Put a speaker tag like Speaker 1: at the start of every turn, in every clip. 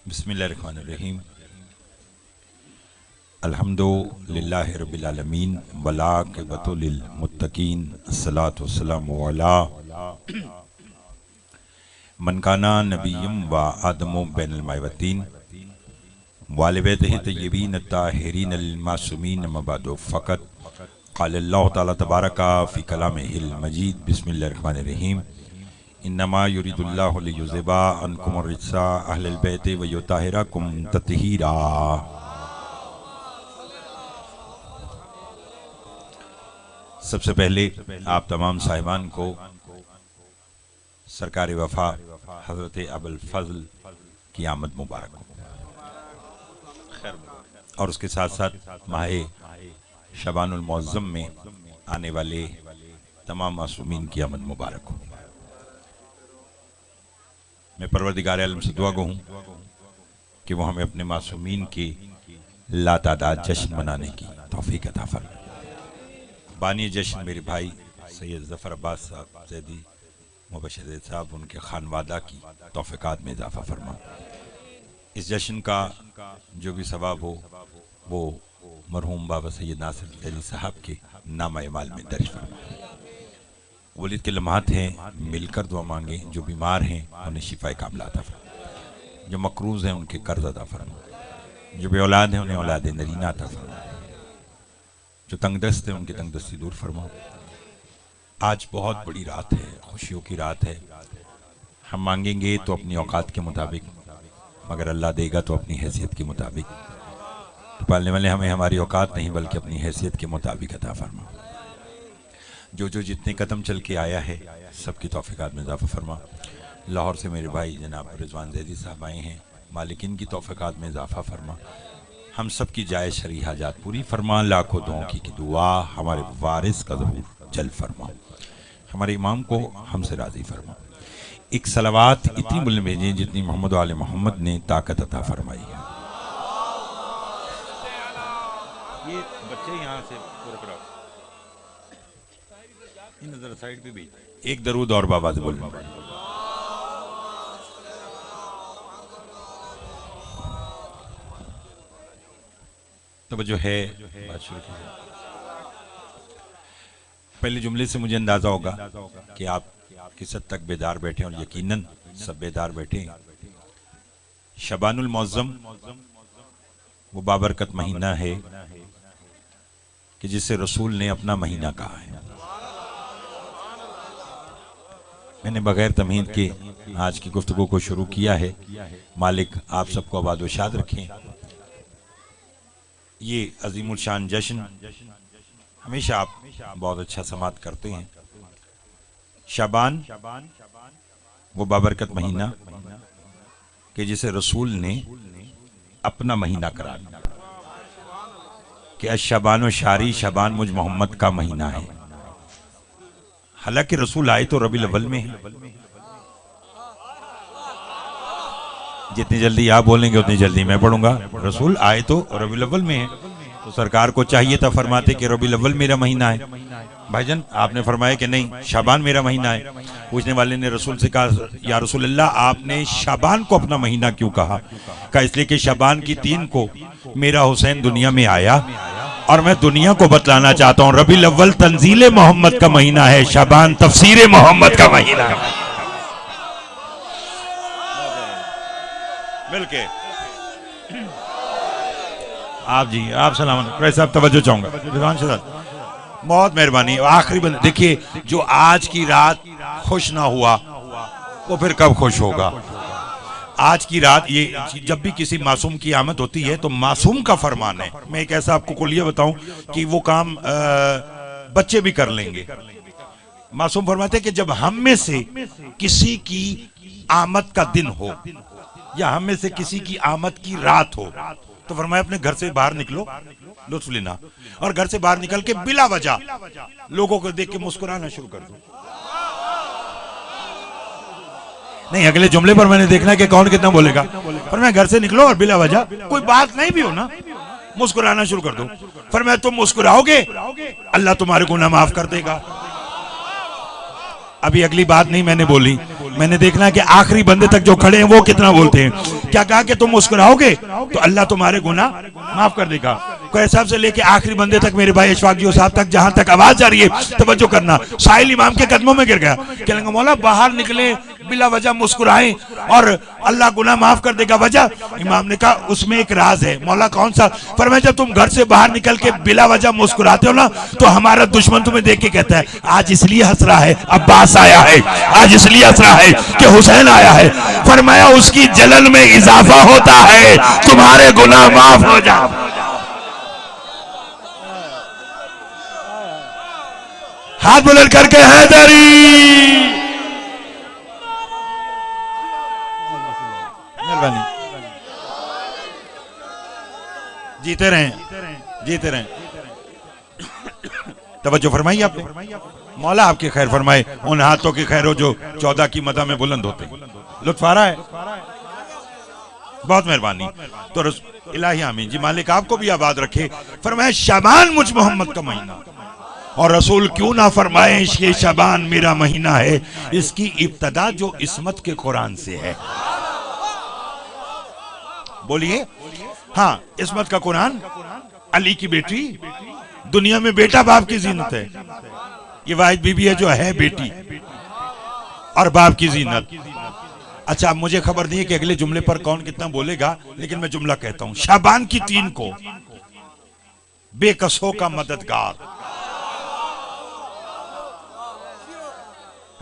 Speaker 1: बिस्मिल्लाहिर्रहमानिर्रहीम। अल्हम्दुलिल्लाहि रब्बिल आलमीन वलाक़िबतु लिल मुत्तक़ीन अस्सलातु वस्सलामु अला मन काना नबिय्यम व आदमु बैनल मायवतीन वालिबैतिहि तय्यबीन अत्ताहिरीन अल मासूमीन अम्मा बअदु फ़क़त क़ाला अल्लाहु तआला तबारका फ़ी कलामिहिल मजीद। बिस्मिल्लाहिर्रहमानिर्रहीम। इन्नमा युरिदुल्लाहु लियुज़हिबा अन्कुमुर रिज्सा अहलल बैति व युताहिरकुम तत्हीरा। सबसे पहले आप तमाम साहिबान को सरकार वफा हज़रत अबुल फ़ज़ल की आमद मुबारक हो, और उसके साथ साथ माह शबानुल मुअज़्ज़म में आने वाले तमाम मासूमीन की आमद मुबारक हो। मैं परवरदिगार आलम से दुआ गो हूँ कि वो हमें अपने मासूमीन के लातादाद जश्न मनाने की तौफीक अता फरमाए। बानी जश्न मेरे भाई सैयद ज़फ़र अब्बास साहब ज़ैदी मुबशर साहब, उनके खानवादा की तौफ़ीक़ात में इजाफ़ा फरमा। इस जश्न का जो भी सवाब हो वो मरहूम बाबा सैयद नासिर ज़ैदी साहब के नाम-ए-माल में दर्ज फरमा। वलीद के लम्हात हैं, मिलकर दुआ मांगे। जो बीमार हैं उन्हें शिफाए कामिला अता फरमा, जो मकरूज़ हैं उनके कर्ज अता फरमा, जो बे औलाद हैं उन्हें औलाद नरीना अता फरमा, जो तंगदस्त हैं उनकी तंगदस्ती दूर फरमा। आज बहुत बड़ी रात है, खुशियों की रात है। हम मांगेंगे तो अपनी औकात के मुताबिक, मगर अल्लाह देगा तो अपनी हैसियत के मुताबिक। तो पालने वाले हमें हमारी औकात नहीं बल्कि अपनी हैसियत के मुताबिक अता फरमा। जो जितने कदम चल के आया है सबकी तौफ़ीक़ात में इजाफ़ा फरमा। लाहौर से मेरे भाई जनाब रिज़वान ज़ैदी साहब आए हैं, मालिकिन की तौफ़ीक़ात में इजाफ़ा फरमा। हम सब की जायज़ शरई हाजात पूरी फरमा। लाखों दुआओं की दुआ हमारे वारिस का ज़हूर जल फरमा। हमारे इमाम को हमसे राज़ी फरमा। एक सलावात इतनी बुलंद भेजें जितनी मोहम्मद आले मोहम्मद ने ताकत अता फरमाई है। ये बच्चे यहाँ से पूरा कराओ, इन साइड पे भी एक दरूद और बाबा से बोलना। तो जो है बात शुरू कीजिए। पहले जुमले से मुझे अंदाजा होगा कि आप किस हद तक बेदार बैठे हैं, और यकीनन सब बेदार बैठे हैं। शबानुल मुअज़्ज़म वो बाबरकत महीना है कि जिसे रसूल ने अपना महीना कहा है। मैंने बगैर तमहीद के आज की गुफ्तगू को शुरू किया है। मालिक आप सबको आबाद व शाद रखें। ये अजीमुल शान जश्न हमेशा आप बहुत अच्छा समात करते हैं। शाबान वो बाबरकत महीना कि जिसे रसूल ने अपना महीना करार दिया कि अश-शबान व शारी, शबान मुझ मोहम्मद का महीना है। हालांकि रसूल आए तो रबीउल अव्वल में है। जितनी जल्दी आप बोलेंगे उतनी जल्दी मैं पढ़ूंगा। रसूल आए तो रबीउल अव्वल में है, तो सरकार को चाहिए था फरमाते कि रबीउल अव्वल मेरा महीना है। भाईजान आपने फरमाया कि नहीं शाबान मेरा महीना है। पूछने वाले ने रसूल से कहा, या रसूल अल्लाह आपने शाबान को अपना महीना क्यों कहा? कहा इसलिए कि शाबान की 3 को मेरा हुसैन दुनिया में आया और मैं दुनिया को बतलाना चाहता हूँ रबीउल अव्वल तंजीले मोहम्मद का महीना है, शाबान तफसीरे मोहम्मद का महीना है। मिलके आप जी आप सलामत भाई साहब, तवज्जो चाहूंगा। रिजवान साहब बहुत मेहरबानी। आखिरी बंद देखिए, जो आज की रात खुश ना हुआ वो फिर कब खुश होगा? आज की रात, ये जब भी किसी मासूम की आमद होती है तो मासूम का फरमान है। मैं एक ऐसा आपको कुलिया बताऊं कि वो काम बच्चे भी कर लेंगे। मासूम फरमाते हैं कि जब हम में से किसी की आमद का दिन हो या हम में से किसी की आमद की रात हो तो फरमाया अपने घर से बाहर निकलो, लुत्फ लेना, और घर से बाहर निकल के बिला वजह लोगों को देख के मुस्कुराना शुरू कर दो। नहीं, अगले जुमले पर मैंने देखना कि कौन कितना बोलेगा। पर मैं घर से निकलो और बिला वजह कोई बात नहीं भी हो ना, मुस्कुराना शुरू कर दो। पर मैं तुम मुस्कुराओगे अल्लाह तुम्हारे गुनाह माफ कर देगा। अभी अगली बात नहीं मैंने बोली, मैंने देखना है कि आखिरी बंदे तक जो खड़े हैं वो कितना बोलते हैं। क्या कहा कि तुम मुस्कुराओगे तो अल्लाह तुम्हारे गुनाह माफ कर देगा। कोई साहब से लेके आखिरी बंदे तक, मेरे भाई अशफाक जी साहब तक, जहां तक आवाज जा रही है तवज्जो करना। साहिल इमाम के कदमों में गिर गया, कहेंगे मौला बाहर निकले बिला वजह मुस्कुराएं और अल्लाह गुनाह माफ कर देगा। वजह इमाम ने कहा उसमें एक राज है। मौला कौन सा? फरमाया जब तुम घर से बाहर निकल के बिला वजह मुस्कुराते हो ना तो हमारा दुश्मन तुम्हें देख के कहता है आज इसलिए हंस रहा है अब्बास आया है, आज इसलिए हंस रहा है कि हुसैन आया है। फरमाया उसकी जलन में इजाफा होता है, तुम्हारे गुनाह माफ हो जाए। हाथ बुलंद करके हैदरी, मेहरबानी, जीते रहें, जीते रहें। तवज्जो फरमाइए आपने। मौला आपकी खैर फरमाए, उन हाथों की खैर हो जो 14 की मदा में बुलंद होते हैं। लुत्फ आ रहा है, बहुत मेहरबानी। तो इलाही आमीन जी, मालिक आपको भी आबाद रखे। फरमाए शाबान मुझ मोहम्मद का महीना, और रसूल क्यों ना फरमाए ये शाबान मेरा महीना है। इसकी इब्तदा जो इस्मत के कुरान से है। बोलिए हाँ, इस्मत का कुरान, अली की बेटी, दुनिया में बेटा बाप की जीनत है। ये वाहिद बीबी है जो है बेटी और बाप की जीनत। अच्छा, मुझे खबर नहीं है कि अगले जुमले पर कौन कितना बोलेगा, लेकिन मैं जुमला कहता हूं। शाबान की 3 को बेकसों का मददगार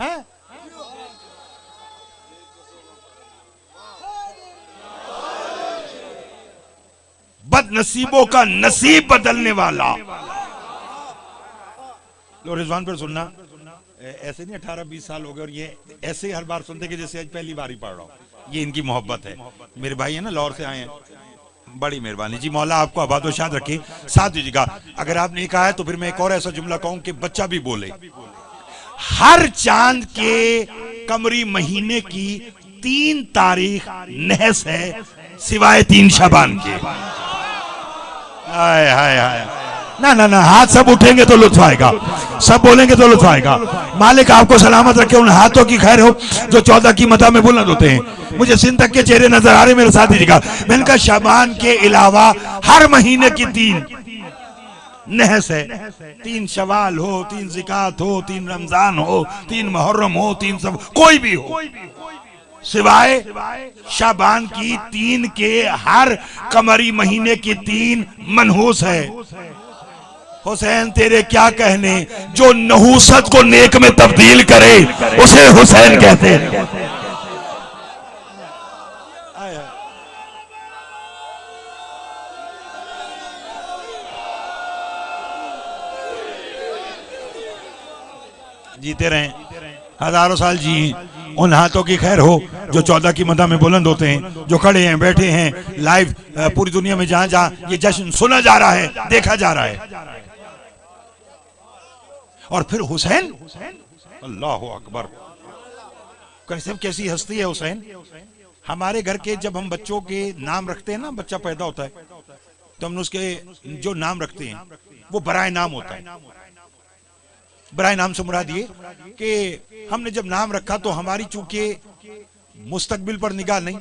Speaker 1: है। बदनसीबों का नसीब बदलने वाला। लो रिजवान पर सुनना, ऐसे नहीं 18-20 साल हो गए और ये ऐसे हर बार सुनते कि जैसे आज पहली बार ही पढ़ रहा हूं। ये इनकी मोहब्बत है। मेरे भाई है ना, लाहौर से आए हैं, बड़ी मेहरबानी जी। मौला आपको आबाद व शाद रखे। साथ दीजिएगा, अगर आपने कहा है तो फिर मैं एक और ऐसा जुमला कहूं कि बच्चा भी बोले। हर चांद के कमरी महीने की 3 तारीख नहस है, सिवाय 3 शाबान के। हाय हाय हाय, ना ना ना, हाथ सब उठेंगे तो लुत्फ आएगा, सब बोलेंगे तो लुत्फ आएगा। मालिक आपको सलामत रखे, उन हाथों की खैर हो जो 14 की मदा में बुलंद होते हैं। मुझे सिंध तक के चेहरे नजर आ रहे मेरे साथ दीजिएगा। मैंने कहा शाबान के अलावा हर महीने की 3 नहस है। 3 शवाल हो, 3 ज़िकात हो, 3 रमजान हो, 3 मुहर्रम हो, 3 सब कोई भी हो, सिवाय शाबान की 3 के हर कमरी महीने की 3 मनहूस है। हुसैन तेरे क्या कहने, जो नहूसत को नेक में तब्दील करे उसे हुसैन कहते हैं। जीते रहें, हजारों साल जी। उन हाथों की खैर हो जो 14 की मदा में बुलंद होते हैं, जो खड़े हैं, बैठे हैं। लाइव पूरी दुनिया में जहां जहां ये जश्न सुना जा रहा है, देखा जा रहा है। और फिर हुसैन, अल्लाह अकबर, कैसी हस्ती है हुसैन। हमारे घर के जब हम बच्चों के नाम रखते हैं ना, बच्चा पैदा होता है तो हम उसके जो नाम रखते हैं वो बराए नाम होता है। बराए नाम से मुराद ये कि हमने जब नाम रखा तो हमारी चूंकि मुस्तकबिल पर निगाह नहीं,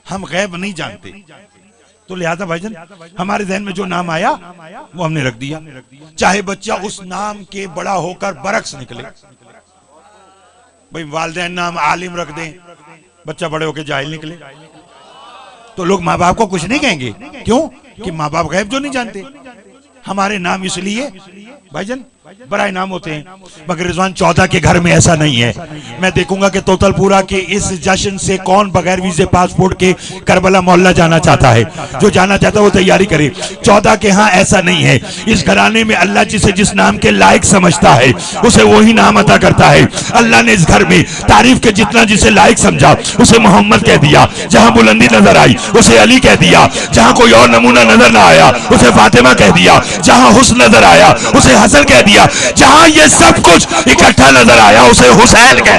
Speaker 1: हम गैब नहीं जानते, तो लिहाजा भाईजान हमारे जहन में जो नाम आया वो हमने रख दिया। चाहे बच्चा उस नाम के बड़ा होकर बरक्स निकले। भाई वालिदैन नाम आलिम रख दें, बच्चा बड़े होकर जाहिल निकले, तो लोग माँ बाप को कुछ नहीं कहेंगे। क्यों? कि माँ बाप गैब जो नहीं जानते। हमारे नाम इसलिए भाईजान बड़ा इनाम होते हैं। मगर रिजवान 14 के घर में ऐसा नहीं है। मैं देखूंगा कि तोतलपुरा के इस जश्न से कौन बगैर वीजे पासपोर्ट के करबला मोहल्ला जाना चाहता है। जो जाना चाहता है वो तैयारी करे। 14 के यहाँ ऐसा नहीं है। इस घराने में अल्लाह जिसे जिस नाम के लायक समझता है उसे वही नाम अता करता है। अल्लाह ने इस घर में तारीफ के जितना जिसे लायक समझा उसे मोहम्मद कह दिया। जहाँ बुलंदी नजर आई उसे अली कह दिया। जहाँ कोई और नमूना नजर ना आया उसे फातिमा कह दिया। जहाँ हुस्न नजर आया उसे हसन कह दिया। जहां ये सब कुछ इकट्ठा नजर आया उसे हुसैन कह।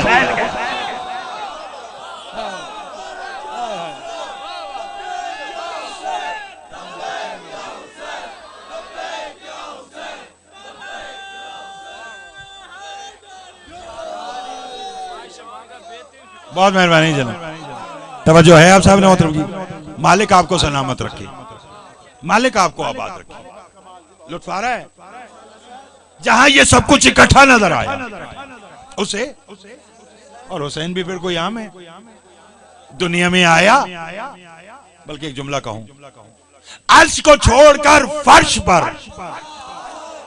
Speaker 1: बहुत मेहरबानी जनाब, तवज्जो है आप साहब ने मोहतरम की। मालिक आपको सलामत रखे, मालिक आपको आबाद रखे। लुत्फ आ रहा है। जहां ये सब कुछ इकट्ठा नजर आया उसे, और हुसैन भी फिर कोई आम है, दुनिया में आया। बल्कि एक जुमला कहूं, अर्श को छोड़कर फर्श पर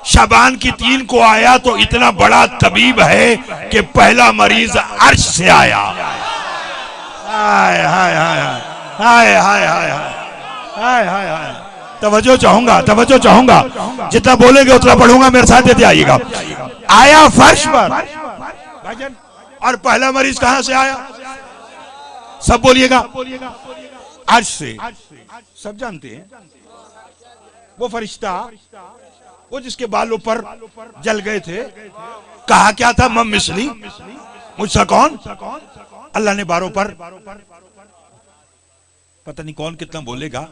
Speaker 1: शबान की 3 को आया तो इतना बड़ा तबीब है कि पहला मरीज अर्श से आया। हाय हाय हाय हाय हाय हाय हाय हाय हाय। तवज्जो चाहूंगा, तवज्जो चाहूंगा, जितना बोलेंगे उतना पढ़ूंगा, मेरे साथ देते आइएगा। आया फर्श पर भाईजान, और पहला मरीज कहां से आया? सब बोलिएगा, अर्श से। सब जानते हैं वो फरिश्ता, वो जिसके बाल ऊपर जल गए थे, कहा क्या था? मम मिसली, मुझसा कौन? अल्लाह ने बारों पर, पता नहीं कौन कितना बोलेगा,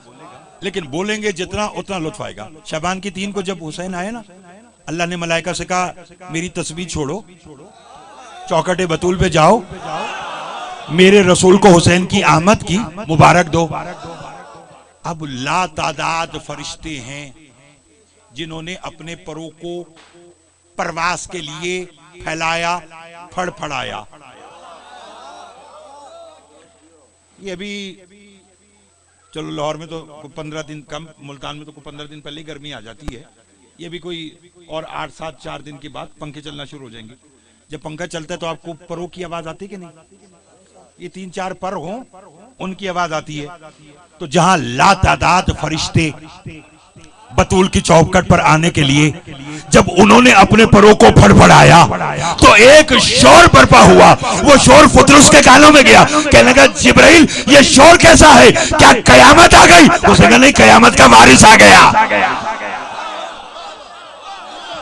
Speaker 1: लेकिन बोलेंगे जितना उतना लुत्फ आएगा। शबान की 3 को जब हुसैन आए ना, अल्लाह ने मलाइका से कहा मेरी तस्बीह छोड़ो, चौकटे बतूल पे जाओ, मेरे रसूल को हुसैन की आमद की मुबारक दो। अब ला तादाद फरिश्ते हैं जिन्होंने अपने परों को परवास के लिए फैलाया, फड़फड़ाया। ये अभी चलो लाहौर में तो 15 दिन कम, मुल्तान में तो 15 दिन पहले ही गर्मी आ जाती है। ये भी कोई और 8-7 4 दिन के बाद पंखे चलना शुरू हो जाएंगे। जब पंखा चलता है तो आपको परों की आवाज आती है कि नहीं? ये 3-4 पर हों, उनकी आवाज आती है। तो जहां लातादाद फरिश्ते बतूल की चौखट पर आने के लिए जब उन्होंने अपने परों को फड़फड़ाया तो एक शोर बरपा हुआ। वो शोर फुतरुस के कानों में गया। कहने लगा जिब्राइल ये शोर कैसा है? क्या कयामत आ गई? उसने कहा नहीं, कयामत का वारिस आ गया।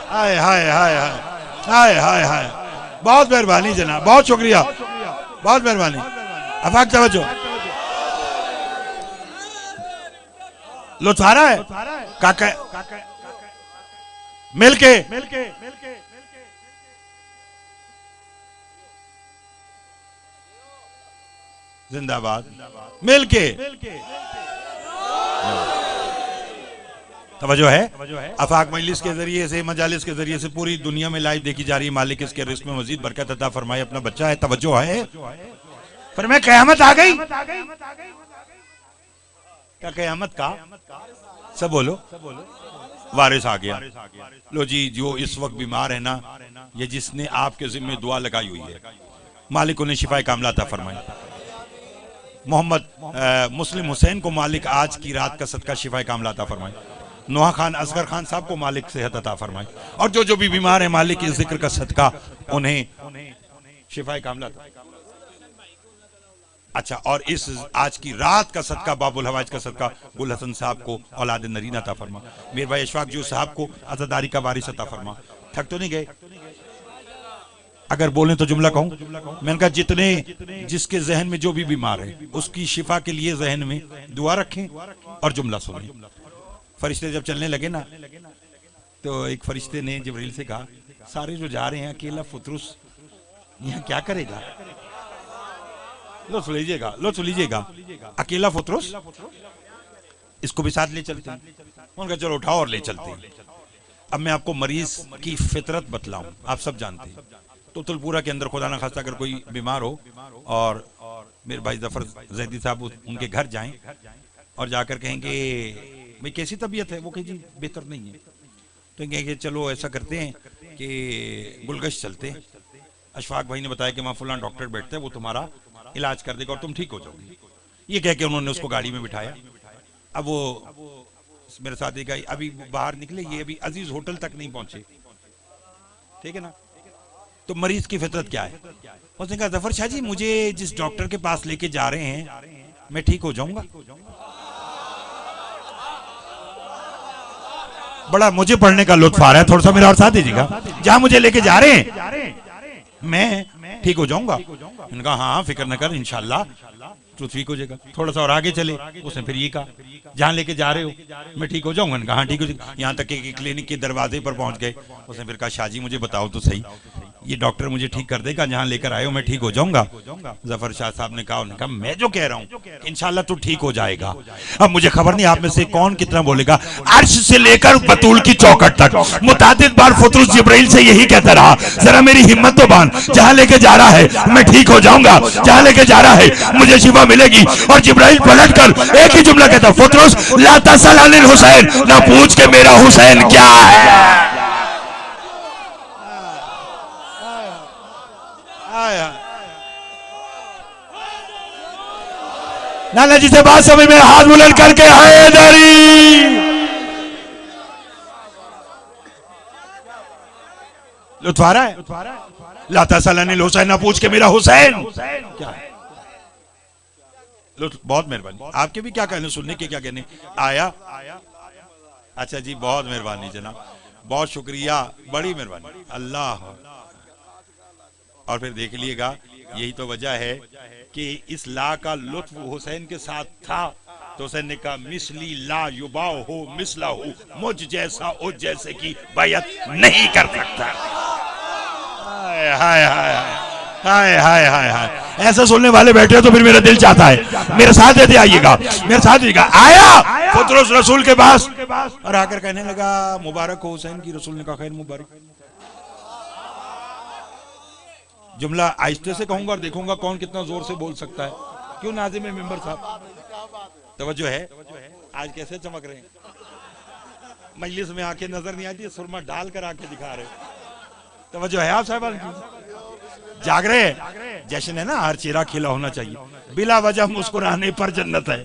Speaker 1: हाय हाय हाय हाय हाय हाय। बहुत मेहरबानी जनाब, बहुत शुक्रिया, बहुत मेहरबानी। अफाक तवज्जो, लुत्फ आ रहा है? काका मिलके जिंदाबाद, मिलके तवज्जो है। अफाक मजलिस के जरिए से, मजालिस के जरिए से पूरी दुनिया में लाइव देखी जा रही है। मालिक इसके रिस्क में मजीद बरकत अता फरमाए। अपना बच्चा है, तवज्जो है। पर मैं कयामत आ गई, क्या कयामत का? सब बोलो, वारिस आ गया। लो जी, जो इस वक्त बीमार है ना, ये जिसने आपके जिम्मे दुआ लगाई हुई है, मालिक उन्हें शिफाए कामला अता फरमाए। मोहम्मद मुस्लिम हुसैन को मालिक आज की रात का सदका शिफाए कामला अता फरमाए। नोहा खान असगर खान साहब को मालिक सेहत अता फरमाए। और जो जो भी बीमार है, मालिक इस जिक्र का सदका उन्हें शिफाए कामला। अच्छा, और इस आज की रात का सदका, बाबुल हवाज का सदका गुल हसन साहब को औलाद नरीना अता फरमा। मेरे भाई अशफाक जो साहब को अज़ादारी का वारिस अता फरमा। थक तो नहीं गए? अगर बोलें तो जुमला कहूं, मैंने कहा जितने जिसके जहन में जो भी बीमार है उसकी शिफा के लिए जहन में दुआ रखें और जुमला सुनें। फरिश्ते जब चलने लगे ना, तो एक फरिश्ते ने जिब्रील से कहा सारे जो जा रहे हैं, अकेला फुतरुस यहाँ क्या करेगा? लो सुन लीजिएगा, लो सुन लीजिएगा, अकेला फुतरुस, इसको भी साथ ले चलते हैं। उनका चलो उठाओ और ले चलते हैं। अब मैं आपको मरीज की फितरत बतलाऊं। आप सब जानते हैं तो तुलपुरा के अंदर खुदा ना खास्ता अगर कोई बीमार हो और मेरे भाई जफर जैदी साहब उनके घर जाएं और जाकर कहेंगे भाई कैसी तबीयत है? वो कहे जी बेहतर नहीं है। तो कहेंगे चलो ऐसा करते हैं कि गुलगश चलते हैं, अशफाक भाई ने बताया कि वहाँ फुलान डॉक्टर बैठते हैं, वो तुम्हारा इलाज कर देगा और तुम ठीक हो जाओगे। ये कह के उन्होंने उसको गाड़ी में बिठाया। अब वो मेरे साथ एक अभी बाहर निकले, ये अभी अजीज होटल तक नहीं पहुंचे, ठीक है ना। तो मरीज की फितरत क्या है? उसने कहा जफर शाह जी मुझे जिस डॉक्टर के पास लेके जा रहे हैं मैं ठीक हो जाऊंगा। बड़ा मुझे पढ़ने का लुत्फ आ रहा है, थोड़ा सा मेरा और साथ दीजिएगा। जहां मुझे लेके जा रहे हैं मैं ठीक हो जाऊंगा। इनका हाँ फिक्र न कर, इंशाल्लाह तू ठीक हो जाएगा। थोड़ा सा और आगे चले, उसने फिर ये कहा जहां लेके जा रहे हो मैं ठीक हो जाऊंगा। इनका हाँ ठीक हो जाएगा। यहाँ तक कि क्लिनिक के दरवाजे पर पहुंच गए। उसने फिर कहा शाह जी मुझे बताओ तो सही, ये डॉक्टर मुझे ठीक कर देगा, जहां लेकर आए हो मैं ठीक हो जाऊंगा। जफर शाह साहब ने कहा मैं जो कह रहा हूं इंशाल्लाह तू ठीक हो जाएगा। अब मुझे खबर नहीं आप में से कौन कितना बोलेगा। अर्श से लेकर बतूल की चौखट तक मुतादिद बार फतरुस जिब्राइल से यही कहता रहा, जरा मेरी हिम्मत तो बांध, जहां लेके जा रहा है मैं ठीक हो जाऊंगा, जहां लेके जा रहा है मुझे शिफा मिलेगी। और जिब्राइल पलट कर एक ही जुमला कहता, फतरुस ला तसल अनिल हुसैन, ना पूछ के मेरा हुसैन क्या है। नाना जी से बात समझ में, हाथ बुलंद करके हैदरी। लुत्फ आ रहा है? लाता सलानिल हुसैन, ना पूछ के मेरा हुसैन क्या है। बहुत मेहरबानी, आपके भी क्या कहने सुनने के क्या कहने आया। अच्छा जी बहुत मेहरबानी जनाब, बहुत शुक्रिया, बड़ी मेहरबानी अल्लाह। और फिर देख लीजिएगा यही तो वजह है कि इस ला का लुत्फ हुसैन के साथ था, तो हुसैन ने कहा मिसली ला युबाओ हो मिसला हो, मुझ जैसा उस जैसे की बैयत नहीं कर सकता। हाय हाय हाय हाय हाय हाय हाय, ऐसा सुनने वाले बैठे हो तो फिर मेरा दिल चाहता है मेरे साथ देते आइएगा, मेरे साथ आइएगा। आया फतरुस रसूल के पास और आकर कहने लगा मुबारक हो हुसैन की। रसूल ने कहा खैर मुबारक। जुमला आहिस्ते से कहूंगा और देखूंगा कौन कितना जोर से बोल सकता है। क्यों नाज़िम मेंबर साहब, तवज्जो है? आज कैसे चमक रहे हैं, मजलिस में आंखें नजर नहीं आती, सुरमा डाल कर आंखें दिखा रहे। तवज्जो है आप साहब, जाग रहे हैं। जश्न है ना, हर चेहरा खिला होना चाहिए, बिला वजह मुस्कुराने पर जन्नत है।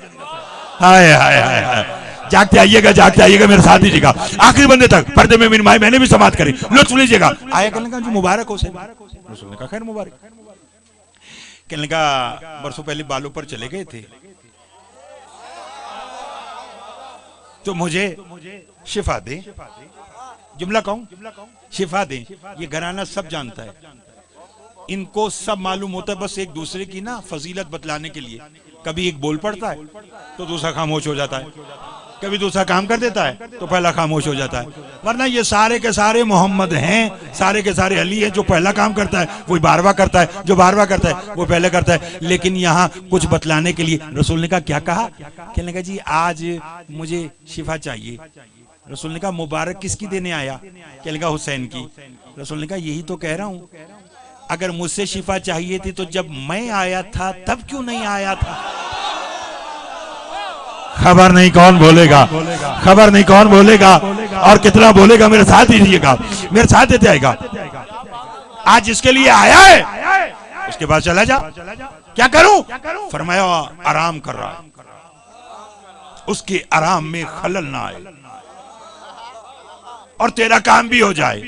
Speaker 1: हाय हाय हाय हाय, जागते आइएगा मेरे साथ दीजिएगा आखिरी बंदे तक, पर्दे में मिनमाई मैंने भी समाप्त करी, लुत्फ लीजिएगा। आया कहने का जी मुबारक हो हुसैन। रसूल ने कहा खैर मुबारक। कहने का बरसों पहले बालों पर चले गए थे तो मुझे शिफा दे। जुमला कहूं शिफा दे, ये घराना सब जानता है, इनको सब मालूम होता है, बस एक दूसरे की ना फजीलत बतलाने के लिए कभी एक बोल पड़ता है तो दूसरा खामोश हो जाता है, कभी दूसरा काम कर देता है तो पहला खामोश हो जाता है। वरना ये सारे के सारे मोहम्मद हैं, सारे के सारे अली हैं। जो पहला काम करता है वही बारवा करता है, जो बारवा करता है वो पहले करता है। लेकिन यहाँ कुछ बतलाने के लिए रसूल ने कहा क्या कहा। कहने लगा जी आज मुझे शिफा चाहिए। रसूल ने कहा मुबारक किसकी देने आया। कहने लगा हुसैन की। रसूल ने कहा यही तो कह रहा हूँ, अगर मुझसे शिफा चाहिए थी तो जब मैं आया था तब क्यों नहीं आया था। खबर नहीं कौन बोलेगा, खबर नहीं कौन बोलेगा और कितना बोलेगा। मेरे साथ दीजिएगा, मेरे साथ देते आएगा। आज जिसके लिए आया है उसके पास चला जा। क्या करूं? फरमाया आराम कर रहा है, उसके आराम में खलल ना आए और तेरा काम भी हो जाए।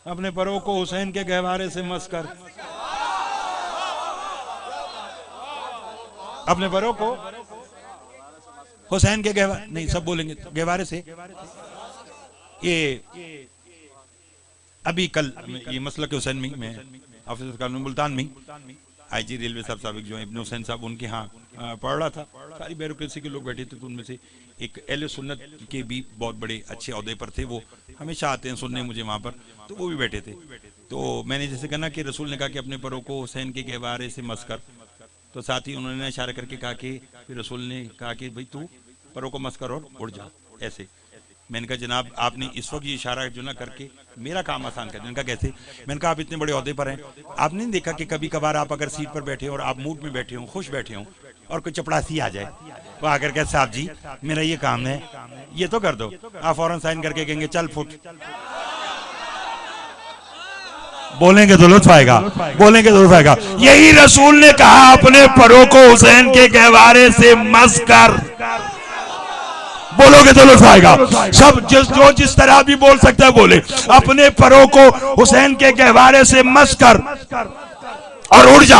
Speaker 1: अपने परों को हुसैन के गहवारे से मस कर, अपने परों को हुसैन के गहवारे नहीं, सब बोलेंगे गहवारे से। ये अभी कल ये मसला के हुसैन में मैं ऑफिसर कानून मुल्तान में आईजी रेलवे साहब साबिक जो है इब्न हुसैन साहब उनके यहाँ पढ़ रहा था। सारी ब्यूरोक्रेसी के लोग बैठे थे, तो उनमें से एक अहले सुन्नत के भी बहुत बड़े अच्छे ओहदे पर थे, वो हमेशा आते हैं सुनने मुझे वहाँ पर, तो वो भी बैठे थे। तो मैंने जैसे कहा कि रसूल ने कहा कि अपने परों को हुसैन के गहवारे से मस कर, तो साथ ही उन्होंने इशारा करके कहा कि फिर रसूल ने कहा कि भाई तू परों को मस कर और उड़ जा ऐसे। मैंने कहा जनाब आपने इस वक्त ये इशारा जो ना करके मेरा काम आसान कर दिया। इनका कैसे? मैंने कहा आप इतने बड़े ओहदे पर हैं, आपने नहीं देखा कि कभी कभार आप अगर सीट पर बैठे हो और आप मूड में बैठे हो, खुश बैठे हो और कोई चपड़ासी आ जाए वो आकर कहे साहब जी मेरा ये काम है, ये तो कर दो, आप फौरन साइन करके कहेंगे चल फुट। बोलेंगे तो लुत्फ आएगा, बोलेंगे तो लुत्फ आएगा। यही रसूल ने कहा अपने परों को हुसैन के गहवारे से मस कर, बोलोगे तो लुत्फ आएगा। सब जो जिस तरह भी बोल सकता है बोले। अपने परों को हुसैन के गहवारे से मस कर और उड़ जा।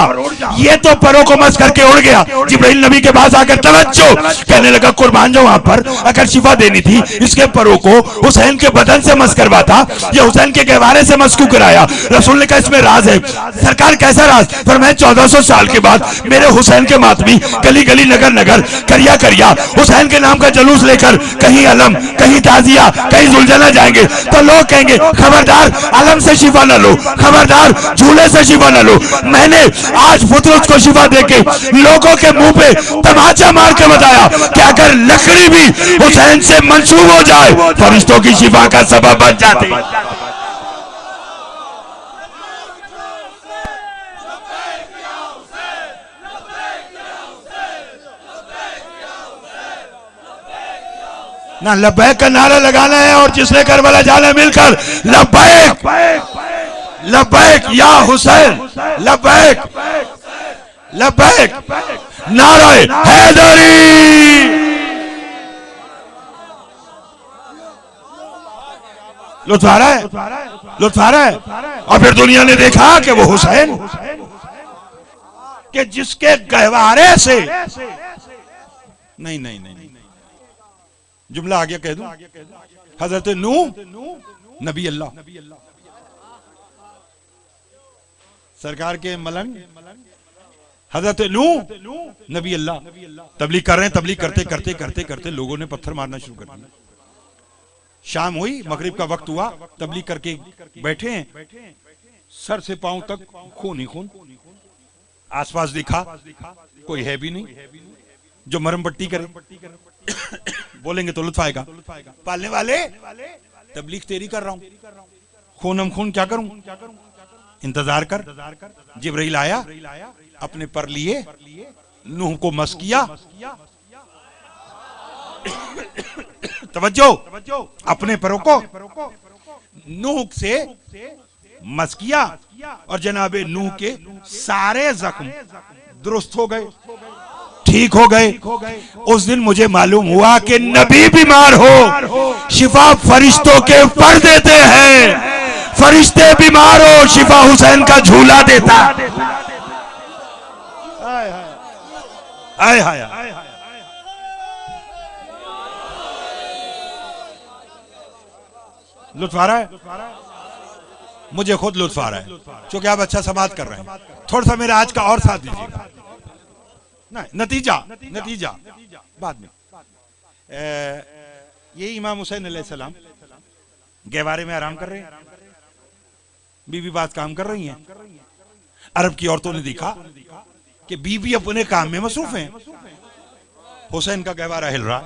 Speaker 1: ये तो परों को मस करके उड़ गया। जिब्राइल नबी के पास आकर तवज्जो, कहने लगा कुर्बान जाऊं आप पर, अगर शिफा देनी थी इसके परों को हुसैन के बदन से मस करवाता, या हुसैन के गहवारे से मस क्यों कराया? रसूल ने कहा इसमें राज है। सरकार कैसा राज? फरमाया 1400 साल के बाद मेरे हुसैन के मातमी गली गली नगर नगर करिया करिया हुसैन के नाम का जुलूस लेकर कहीं अलम, कहीं ताजिया, कहीं जुलझना जाएंगे तो लोग कहेंगे खबरदार अलम से शिफा न लो, खबरदार झूले से शिफा न लो। मैंने आज पुत्र को शिफा देके लोगों के मुंह पे तमाचा मार के बताया कि अगर लकड़ी भी हुसैन से मंसूब हो जाए फरिश्तों की शिफा का सबब बन जाती। ना लब्बैक का नारा लगाना है और जिसने करबला जाना मिलकर लब्बैक लब्बैक या हुसैन, लब्बैक लब्बैक नारे हैदरी। लुत्फ आ रहा है, लुत्फ आ रहा है। और फिर दुनिया ने देखा कि वो हुसैन के जिसके गहवारे से नहीं नहीं नहीं जुमला आ गया कह दूं, हजरत नूह नबी अल्लाह सरकार के मलंग हजरत नूह नबी अल्लाह तबलीग कर रहे हैं। तबलीग करते करते करते करते लोगों ने पत्थर मारना शुरू कर दिया। शाम हुई, मगरिब का वक्त हुआ, तबलीग करके बैठे हैं, सर से पांव तक खून ही खून। आसपास देखा कोई है भी नहीं जो मरहम पट्टी करे। बोलेंगे तो लुत्फ आएगा। पालने वाले तबलीग तेरी कर रहा हूं, खूनम खून क्या करूं, इंतजार कर। जिब्राइल आया, अपने पर लिए, नूह को मस किया। तवज्जो, अपने परों को नूह से मस किया और जनाबे नूह के सारे जख्म दुरुस्त हो गए, ठीक हो गए। उस दिन मुझे मालूम हुआ कि नबी बीमार हो शिफा फरिश्तों के पर देते हैं। फरिश्ते बीमार हो शिफा हुसैन का झूला देता। आय हाय लुत्फ आ रहा है, मुझे खुद लुत्फ आ रहा है क्योंकि आप अच्छा समाज कर रहे हैं। थोड़ा सा मेरा आज का और साथ दीजिएगा। नहीं, नतीजा बाद में। ये इमाम हुसैन अलैहिस्सलाम गहवारे में आराम कर रहे हैं, बीवी बात काम कर रही हैं। अरब की औरतों ने देखा कि बीवी अपने काम में मसरूफ हैं, हुसैन का गहवारा हिल रहा।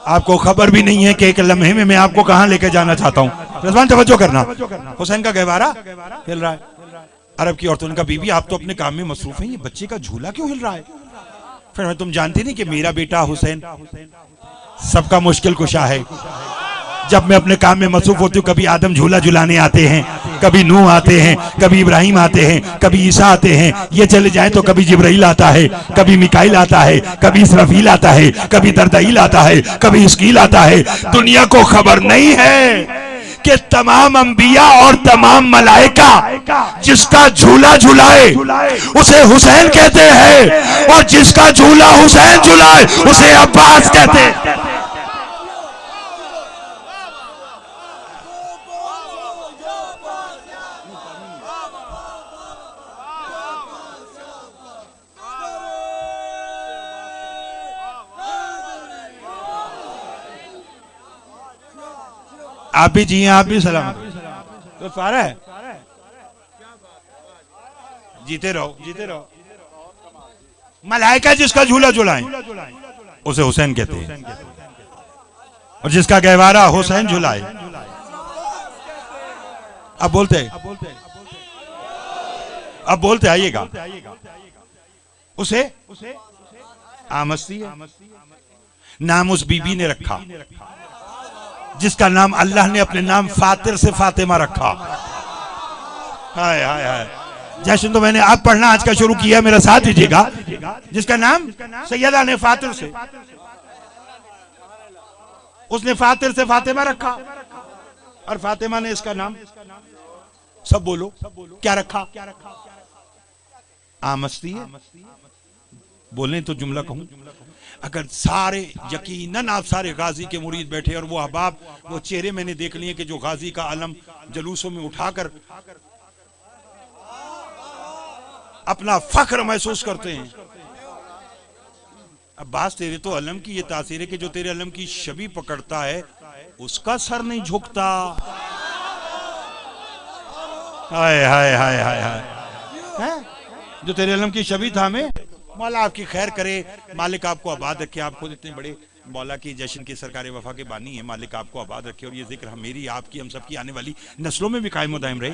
Speaker 1: आपको खबर भी नहीं है कि एक लम्हे में मैं आपको कहां लेके जाना चाहता हूं। रिजवान तवज्जो करना, हुसैन का गहवारा हिल रहा है। अरब की औरतों ने कहा बीबी आप तो अपने काम में मसरूफ हैं, ये बच्चे का झूला क्यों हिल रहा है? फिर तुम जानते नहीं कि मेरा बेटा हुसैन सबका मुश्किल कुशा है। जब मैं अपने काम में मसरूफ होती हूँ, कभी आदम झूला झुलाने आते हैं, कभी नूह आते हैं, कभी इब्राहिम आते हैं, कभी ईसा आते हैं। ये चले जाएं तो कभी जिब्राइल आता है, कभी मिकाइल आता है, कभी इसराफील आता है, कभी दरदाइल आता है, कभी इसकील आता है। दुनिया को खबर नहीं है कि तमाम अंबिया और तमाम मलाइका जिसका झूला झुलाए उसे हुसैन कहते हैं, और जिसका झूला हुसैन झुलाए उसे अब्बास कहते हैं। आप भी जिए, आप भी सलामत। तो फारा है, जीते रहो, जीते रहो। मलाइका जिसका झूला झुलाएं उसे हुसैन कहते हैं, और जिसका गहवारा हुसैन झुलाए। अब बोलते आइएगा, उसे आमस्ती है। नाम उस बीबी ने रखा जिसका नाम अल्लाह ने अपने नाम फातिर से फातिमा रखा। हाय हाय हाय। जैसे तो मैंने आप पढ़ना आज का शुरू किया, मेरा साथ दीजिएगा। जिसका नाम सैयदा ने फातिर से, उसने फातिर से फातिमा रखा, और फातिमा ने इसका नाम सब बोलो, क्या रखा? मस्ती है। बोलने तो जुमला कहूं, अगर सारे यकीनन आप सारे गाजी के मुरीद बैठे और वो अहबाब, वो चेहरे मैंने देख लिए कि जो गाजी का अलम जलूसों में उठाकर अपना फख्र महसूस करते हैं। अब्बास तेरे तो अलम की ये तासीर है कि जो तेरे अलम की शबी पकड़ता है उसका सर नहीं झुकता। हाय हाय हाय हाय हाय, जो तेरे अलम की शबी था में, मौला आपकी खैर करे, मालिक आपको आबाद रखे। आप खुद इतने बड़े मौला की जश्न की सरकार वफा के बानी है, मालिक आपको आबाद रखे और ये जिक्र हम मेरी आपकी हम सबकी आने वाली नस्लों में भी कायम दायम रहे।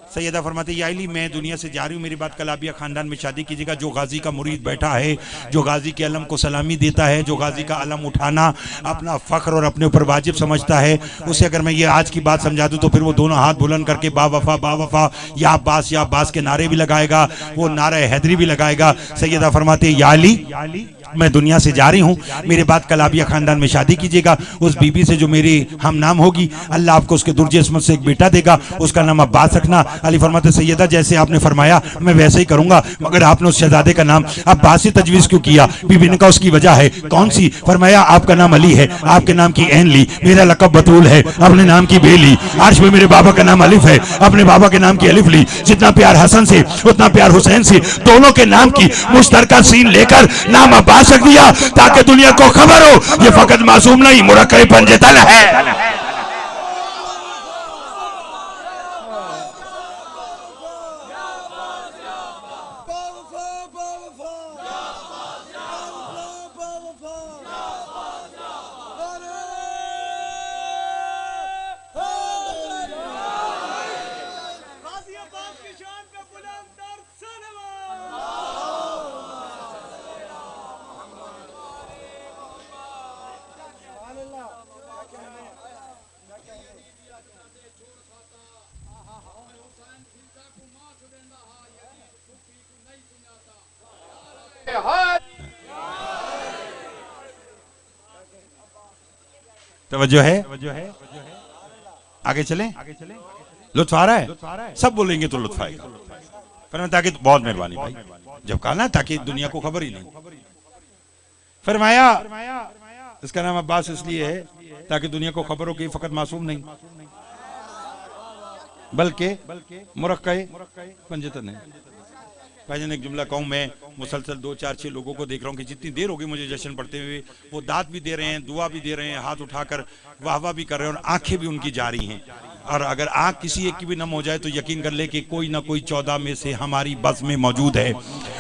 Speaker 1: सैयदा फरमाते या अली मैं दुनिया से जा रही हूँ, मेरी बात कलाबिया खानदान में शादी कीजिएगा। जो गाजी का मुरीद बैठा है, जो गाजी के अलम को सलामी देता है, जो गाजी का अलम उठाना अपना फख्र और अपने ऊपर वाजिब समझता है, उसे अगर मैं ये आज की बात समझा दूं तो फिर वो दोनों हाथ बुलंद करके बा वफा या अब्बास के नारे भी लगाएगा, वो नारा हैदरी भी लगाएगा। सैयदा फरमाते या अली मैं दुनिया से जा रही हूँ, मेरे बाद कलाबिया खानदान में शादी कीजिएगा। उस बीबी से जो मेरी हम नाम होगी, अल्लाह आपको उसके दुर्जे इस्मत से एक बेटा देगा, उसका नाम अब्बास रखना। अली फरमाते सैयदा जैसे आपने फरमाया मैं वैसे ही करूंगा, मगर आपने उस शहजादे का नाम अब्बास से तजवीज़ क्यों किया? बीबी ने कहा उसकी वजह है। कौन सी? फरमाया आपका नाम अली है, आपके नाम की ऐन ली, मेरा लक़ब बतूल है, अपने नाम की बे ली, आर्श में मेरे बाबा का नाम अलिफ है, अपने बाबा के नाम की अलिफ ली। जितना प्यार हसन से उतना प्यार हुसैन से, दोनों के नाम की मुश्तरका सीन लेकर नाम अब्बास रख दिया, ताकि दुनिया को खबर हो ये फकत मासूम नहीं मुरक्कब पंजतन है। तवज्जो है, आगे चलें। लुत्फ आ रहा है, सब बोलेंगे तो लुत्फ आएगा। फरमाया ताकि, बहुत मेहरबानी भाई, जब कहा ना ताकि दुनिया को खबर ही नहीं। फरमाया इसका नाम अब्बास इसलिए है ताकि दुनिया को खबर हो कि फकत मासूम नहीं बल्कि मुरक्कब पंजतन है। भाईजान एक जुमला कहूँ, मैं मुसलसल 2 4 6 लोगों को देख रहा हूँ कि जितनी देर होगी मुझे जश्न पढ़ते हुए, वो दाद भी दे रहे हैं, दुआ भी दे रहे हैं, हाथ उठाकर वाहवा भी कर रहे हैं और आंखें भी उनकी जारी हैं। और अगर आंख किसी एक की भी नम हो जाए तो यकीन कर ले कि कोई ना कोई 14 में से हमारी बस में मौजूद है।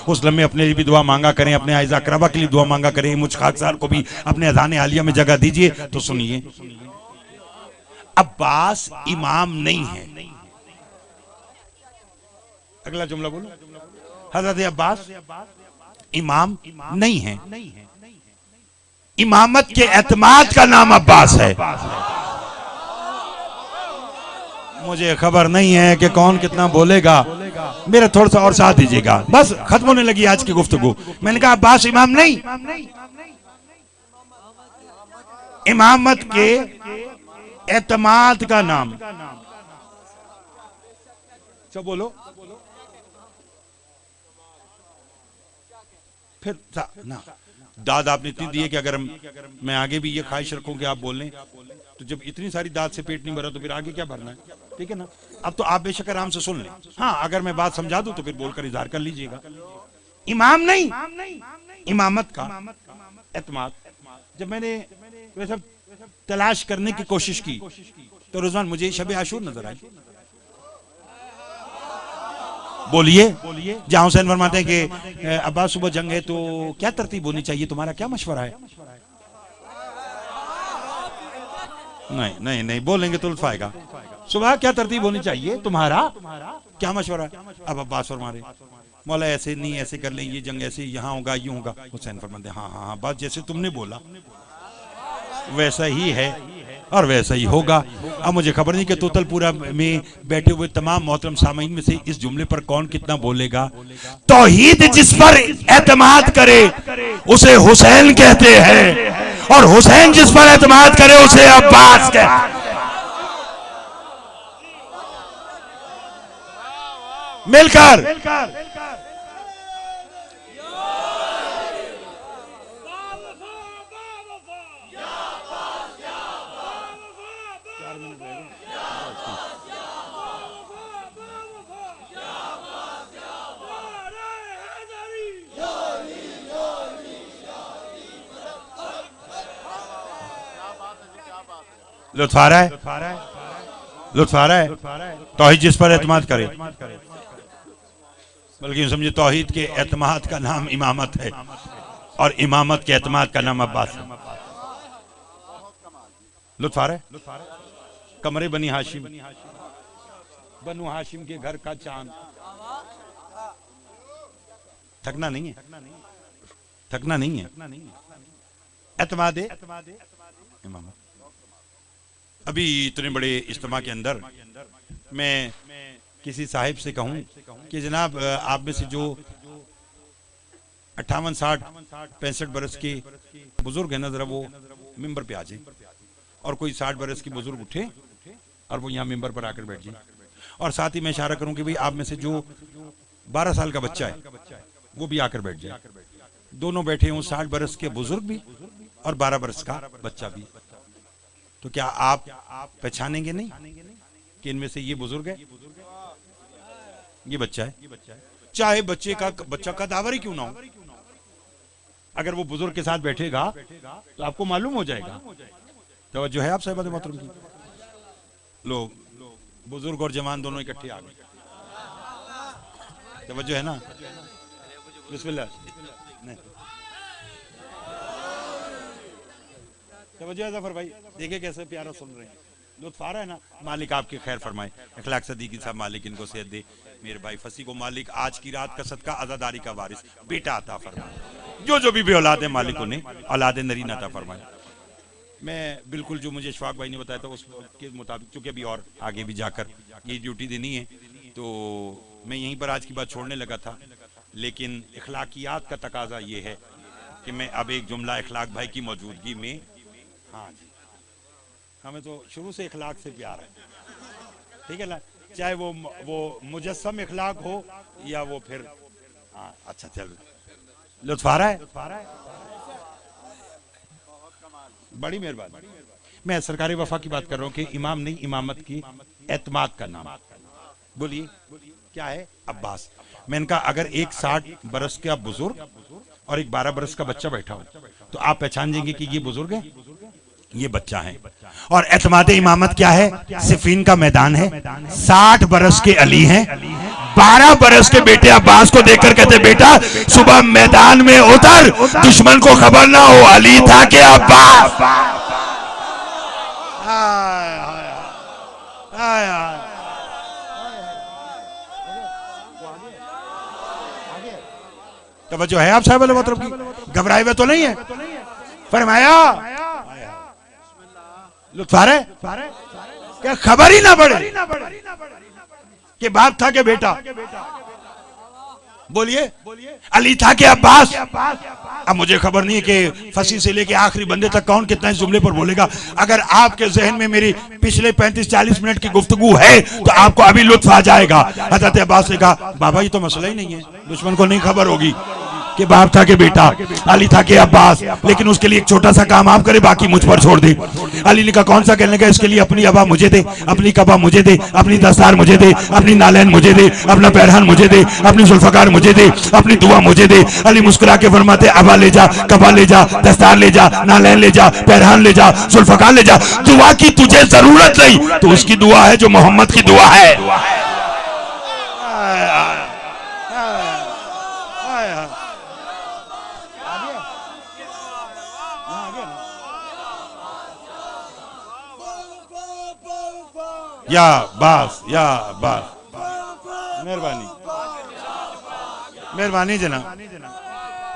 Speaker 1: उस लम्हे अपने लिए भी दुआ मांगा करें, अपने आइज़ा अक़रबा के लिए दुआ मांगा करें, मुझ खाकसार को भी अपने अज़ान आलिया में जगह दीजिए। तो सुनिए, अब्बास इमाम नहीं है। अगला जुमला बोलो, हज़रत अब्बास इमाम नहीं है। इमामत के एतमाद का नाम अब्बास है। मुझे खबर नहीं है कि कौन कितना बोलेगा, मेरा थोड़ा सा और साथ दीजिएगा, बस खत्म होने लगी आज की गुफ्तगू। मैंने कहा अब्बास इमाम नहीं, इमामत के एतमाद का नाम। सब बोलो फिर ना। दाद आपने इतनी दी है कि अगर मैं आगे भी ये ख्वाहिश रखूं कि आप बोल लें, तो जब इतनी सारी दाद से पेट नहीं भरा तो फिर आगे क्या भरना है? ठीक है ना। अब तो आप बेशक आराम से सुन लें। हाँ, अगर मैं बात समझा दूं तो फिर बोलकर इजहार कर लीजिएगा। इमाम नहीं, इमामत का एतमाद। जब मैंने वैसा तलाश करने की कोशिश की तो रुज़वान मुझे शब आशूर नजर आई। बोलिए, जहां हुसैन फरमाते हैं कि अब्बास सुबह जंग है तो क्या तरतीब होनी चाहिए, तुम्हारा क्या मशवरा है? नहीं नहीं नहीं बोलेंगे तो लुत्फ आएगा। सुबह क्या तरतीब होनी चाहिए, तुम्हारा क्या मशवरा है? अब अब्बास फरमा रहे मौला ऐसे नहीं, ऐसे कर लें, ये जंग ऐसे यहाँ होगा, यूं होगा। हुसैन फरमाते हाँ हाँ हाँ, बस जैसे तुमने बोला वैसा ही है और वैसा ही होगा। अब मुझे खबर नहीं कि तोतलपुरा में बैठे हुए तमाम मोहतरम सामीन में से इस जुमले पर कौन कितना बोलेगा। तौहीद जिस पर एतमाद करे उसे हुसैन कहते हैं और हुसैन जिस पर एतमाद करे उसे अब्बास कहते हैं। मिलकर लुत्फ आ रहा है, लुत्फ आ रहा है। तौहीद जिस पर एतमाद करे, बल्कि समझे तौहीद के एतमाद का नाम इमामत है और इमामत के एतमाद का नाम अब्बास है। लुत्फ आ रहा है। कमरे बनी हाशिम, बनु हाशिम के घर का चांद। थकना नहीं है, थकना नहीं है। एतमाद इमामत। अभी इतने बड़े इज्तिमा के अंदर मैं किसी साहिब से कहूं कि जनाब आप में से जो 58, 60, 65 बरस के बुजुर्ग है ना, जरा वो मिंबर पे आ जाए और कोई 60 बरस की बुजुर्ग उठे और वो यहाँ मिंबर पर आकर बैठ जाए। और साथ ही मैं इशारा करूं कि भाई आप में से जो 12 साल का बच्चा है वो भी आकर बैठ जाए। दोनों बैठे हों, 60 बरस के बुजुर्ग भी और 12 बरस का बच्चा भी। तो क्या आप पहचानेंगे नहीं कि इनमें से ये बुजुर्ग है, ये बच्चा है? चाहे बच्चा का दावर ही क्यों ना हो, अगर वो बुजुर्ग के साथ बैठेगा तो आपको मालूम हो जाएगा। तो जो है आप साहिबात मोहतरम की, लोग बुजुर्ग और जवान दोनों इकट्ठे आ गए। तो जो है ना, बिस्मिल्लाह। जफर भाई देखिए कैसे प्यारा सुन रहे हैं, लुत्फ आ रहा है ना। मालिक आपकी खैर फरमाए, अखलाक सदीकी साहब मालिक इनको सेहत दे। मेरे भाई फसी को मालिक आज की रात का सदका आजादारी का वारिस बेटा अता फरमाए। जो भी औलाद है मालिक उन्हें औलाद नरीन अता फरमाए। मैं बिल्कुल जो मुझे इशफाक भाई ने बताया था उसके मुताबिक, चूंकि अभी और आगे भी जाकर ये ड्यूटी देनी है, तो मैं यहीं पर आज की बात छोड़ने लगा था। लेकिन इखलाकियात का तकाजा ये है कि मैं अब एक जुमला इखलाक भाई की मौजूदगी में, हाँ जी, हमें तो शुरू से इखलाक से प्यार है, ठीक है ना, चाहे वो मुजस्सम इखलाक हो या वो फिर, हाँ अच्छा चल। लुत्फ आ रहा है, बड़ी मेहरबानी। मैं सरकारी वफा की बात कर रहा हूँ कि इमाम नहीं, इमामत की एतमाद का नाम। बोलिए क्या है? अब्बास। मैंने कहा अगर एक 60 बरस का बुजुर्ग और एक 12 बरस का बच्चा बैठा हो तो आप पहचान जाएंगे कि ये बुजुर्ग है, ये बच्चा है। और एतमाद इमामत क्या है? सिफीन का मैदान है। 60 बरस के अली हैं, 12 बरस के बेटे अब्बास को देखकर कहते बेटा सुबह मैदान में उतर, दुश्मन को खबर ना हो अली था कि अब्बास। तवज्जो है आप साहब मतलब की? घबराए हुए तो नहीं है? फरमाया लुत्फ आ रहा है? क्या खबर ही ना पड़े कि बाप था कि बेटा? बोलिए अली था कि अब्बास? अब मुझे खबर नहीं है कि फसी से लेके आखिरी बंदे तक कौन कितना इस जुमले पर बोलेगा। अगर आपके जहन में मेरी पिछले 35-40 मिनट की गुफ्तगू है तो आपको अभी लुत्फ आ जाएगा। हजरत अब्बास ने कहा बाबा ये तो मसला ही नहीं है, दुश्मन को नहीं खबर होगी कि बाप था कि बेटा, अली था कि अब्बास, लेकिन उसके लिए एक छोटा सा काम आप करे, बाकी मुझ पर छोड़ दे। अली ने कहा कौन सा? कहने का इसके लिए अपनी अबा मुझे दे, अपनी कबा मुझे दे, अपनी दस्तार मुझे दे, अपनी नालैन मुझे दे, अपना पैरहान मुझे दे, अपनी जुल्फकार मुझे दे, अपनी दुआ मुझे दे। अली मुस्कुरा के फरमाते अबा ले जा, कबा ले जा, दस्तार ले जा, नालैन ले जा, पैरहान ले जा, जुल्फकार ले जा। दुआ की तुझे जरूरत नहीं, तो उसकी दुआ है जो मोहम्मद की दुआ है। या बास, या बास, मेहरबानी मेहरबानी जनाब,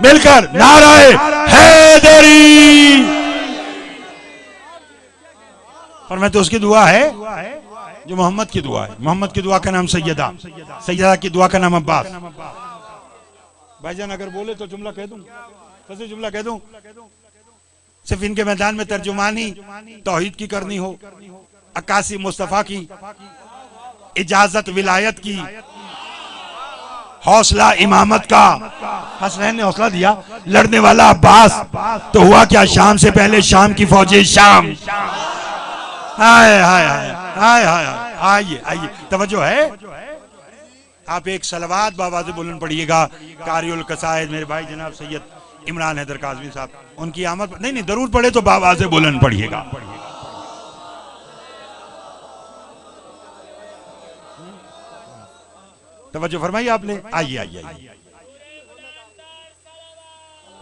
Speaker 1: मिलकर नाराए हैदरी। और मैं तो उसकी दुआ है जो मोहम्मद की दुआ है। मोहम्मद की दुआ का नाम सैयदा, सैयदा की दुआ का नाम अब्बास। भाईजान अगर बोले तो जुमला कह दूं, कैसे जुमला कह दूं? सिर्फ इनके मैदान में तर्जुमानी तौहीद की करनी हो, अक्कासी मुस्तफा की, इजाजत विलायत की, हौसला इमामत का। हसनैन ने हौसला दिया, लड़ने वाला अब्बास। तो हुआ क्या, शाम से पहले शाम की फौजें शाम। हाय हाय हाय हाय हाय, आइए आइए, तवज्जो है। आप एक सलवात बाबा से बुलंद पढ़िएगा। कारियुल कसायद मेरे भाई जनाब सैयद इमरान हैदर काज़मी साहब, उनकी आमद नहीं दरूद पढ़े तो बाबा से बुलंद पढ़िएगा। तवज्जो फरमाइए आपने। आइए आइए आइए।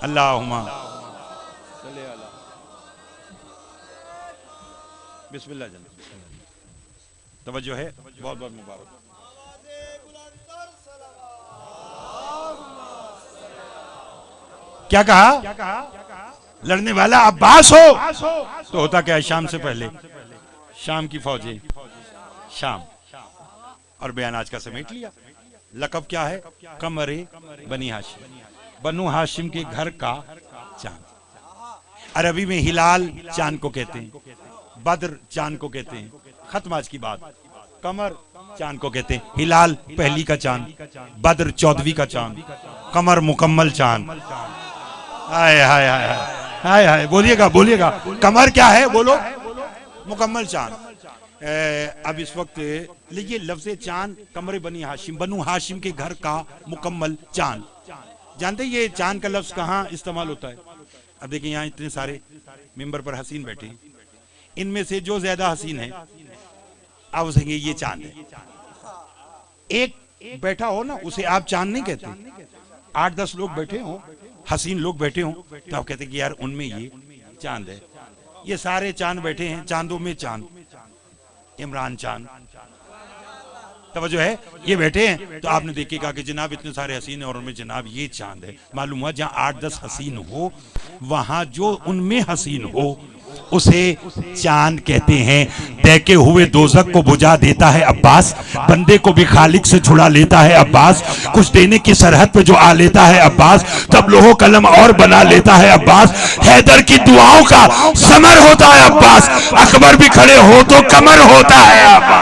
Speaker 1: अल्लाहुम्मा बिस्मिल्लाह। तवज्जो है, बहुत बहुत मुबारक। क्या कहा? लड़ने वाला अब्बास हो तो होता क्या है, शाम से पहले शाम की फौजें शाम। और बयान आज का समेट लिया। लकब क्या है? कमरे बनी हाशिम, बनु हाशिम के घर का चांद। अरबी में हिलाल चांद को कहते हैं, बद्र चांद को कहते हैं। खत्म आज की बात। कमर चांद को कहते हैं, हिलाल पहली का चांद, बद्र 14वीं का चांद, कमर मुकम्मल चांद। हाय हाय हाय हाय हाय, बोलिएगा बोलिएगा। कमर क्या है बोलो? मुकम्मल चांद। अब इस वक्त लीजिए लफ्ज़ चांद, कमरे बनी हाशिम, बनु हाशिम के घर का मुकम्मल चांद। जानते ये चांद का लफ्ज़ कहाँ इस्तेमाल होता है? अब देखिए यहाँ इतने सारे मेंबर पर हसीन बैठे हैं, इनमें से जो ज्यादा हसीन है आप उसे ये चांद है। एक बैठा हो ना उसे आप चांद नहीं कहते। 8-10 लोग बैठे हो, हसीन लोग बैठे हो, तो आप कहते कि यार उनमें ये चांद है। ये सारे चांद बैठे हैं, चांदों में चांद, इमरान चांद। तवज्जो है, ये बैठे हैं तो आपने देखिएगा कि जनाब इतने सारे हसीन है और उनमें जनाब ये चांद है। मालूम हुआ जहाँ 8-10 हसीन हो वहां जो उनमें हसीन हो उसे चांद कहते हैं। तहके हुए दोज़ख को बुझा देता है अब्बास, बंदे को भी खालिक से छुड़ा लेता है अब्बास। कुछ देने की सरहद पे जो आ लेता है अब्बास, तब लोहो कलम और बना लेता है अब्बास। हैदर की दुआओं का समर होता है अब्बास, अकबर भी खड़े हो तो कमर होता है अब्बास।